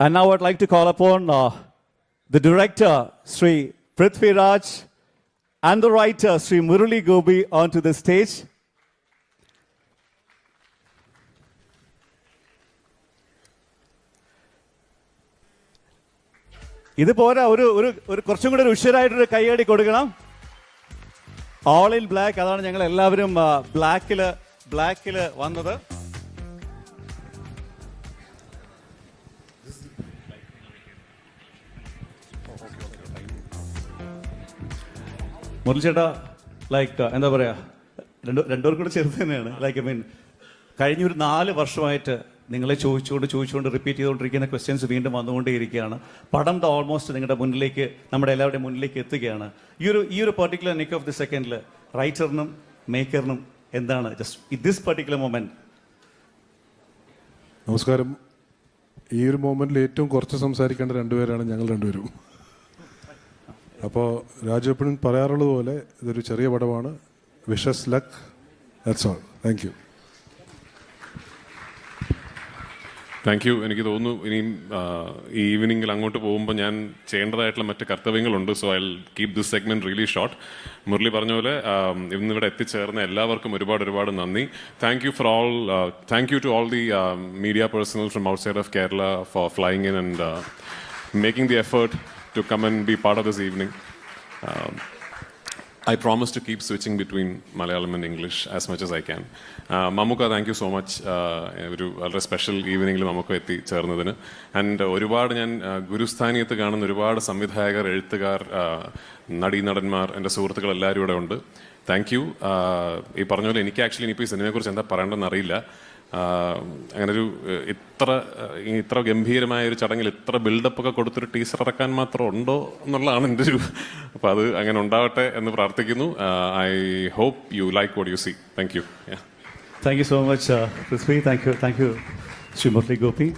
And now I'd like to call upon the director, Sri Prithvi Raj, and the writer, Sri Murali Gopi, onto the stage. ഇത് പോരാ, ഒരു കുറച്ചും കൂടെ ഒരു ഉഷാറായിട്ടൊരു കൈയടി കൊടുക്കണം. ഓൾ ഇൻ ബ്ലാക്ക്, അതാണ് ഞങ്ങൾ എല്ലാവരും ബ്ലാക്കില് വന്നത്. മുരളി ചേട്ടാ, ലൈക്ക് എന്താ പറയാ, രണ്ടുപേർക്കും കൂടെ ചെറുത് തന്നെയാണ്. ലൈക്ക് കഴിഞ്ഞൊരു 4 വർഷമായിട്ട് നിങ്ങളെ ചോദിച്ചുകൊണ്ട് റിപ്പീറ്റ് ചെയ്തുകൊണ്ടിരിക്കുന്ന ക്വസ്റ്റ്യൻസ് വീണ്ടും വന്നുകൊണ്ടേയിരിക്കുകയാണ്. പടം ഓൾമോസ്റ്റ് നിങ്ങളുടെ മുന്നിലേക്ക്, നമ്മുടെ എല്ലാവരുടെയും മുന്നിലേക്ക് എത്തുകയാണ്. ഈ ഒരു പെർട്ടിക്കുലർ നിക്ക് ഓഫ് ദി സെക്കൻഡിൽ റൈറ്ററിനും മേക്കറിനും എന്താണ് ജസ്റ്റ് ദിസ് പെർട്ടിക്കുലർ മൊമെന്റ്? നമസ്കാരം. ഈ ഒരു മൊമെന്റിൽ ഏറ്റവും കുറച്ച് സംസാരിക്കേണ്ട രണ്ടുപേരാണ് ഞങ്ങൾ രണ്ടുപേരും. അപ്പോൾ രാജു എപ്പോഴും പറയാറുള്ളത് പോലെ ഇതൊരു ചെറിയ പടമാണ്. Wishes luck, that's all. Thank you. Thank you. എനിക്ക് തോന്നുന്നു ഇനിയും ഈ ഈവനിങ്ങിൽ അങ്ങോട്ട് പോകുമ്പോൾ ഞാൻ ചെയ്യേണ്ടതായിട്ടുള്ള മറ്റ് കർത്തവ്യങ്ങളുണ്ട്. So I keep this segment really short. Murali പറഞ്ഞ പോലെ ഇന്നിവിടെ എത്തിച്ചേർന്ന എല്ലാവർക്കും ഒരുപാട് നന്ദി. Thank you to all the media personnel from outside of Kerala for flying in and making the effort to come and be part of this evening. I promise to keep switching between Malayalam and English as much as I can. Mamuka, thank you so much. ഒരു വളരെ special ഈവനിങ്ങിൽ നമുക്ക് എത്തിച്ചേർന്നതിന്. And ഒരുപാട് ഞാൻ ഗുരുസ്ഥാനീയത്ത് കാണുന്ന ഒരുപാട് സംവിധായകർ, എഴുത്തുകാർ, നടീനടന്മാർ, എൻ്റെ സുഹൃത്തുക്കൾ എല്ലാവരും ഇവിടെ ഉണ്ട്. Thank you. ഈ പറഞ്ഞ പോലെ എനിക്ക് ആക്ച്വലി ഇനിയിപ്പോൾ ഈ സിനിമയെക്കുറിച്ച് എന്താ പറയേണ്ടതെന്ന് അറിയില്ല. അങ്ങനൊരു ഇത്ര ഗംഭീരമായ ഒരു ചടങ്ങിൽ ഇത്ര ബിൽഡപ്പ് ഒക്കെ കൊടുത്തൊരു ടീസർ ഇറക്കാൻ മാത്രം ഉണ്ടോ എന്നുള്ളതാണ് എൻ്റെ ഒരു, അപ്പോൾ അത് അങ്ങനെ ഉണ്ടാവട്ടെ എന്ന് പ്രാർത്ഥിക്കുന്നു. I hope you like what you see. Thank you. Thank you so much, Prithvi. Thank you, Sri Murali Gopi.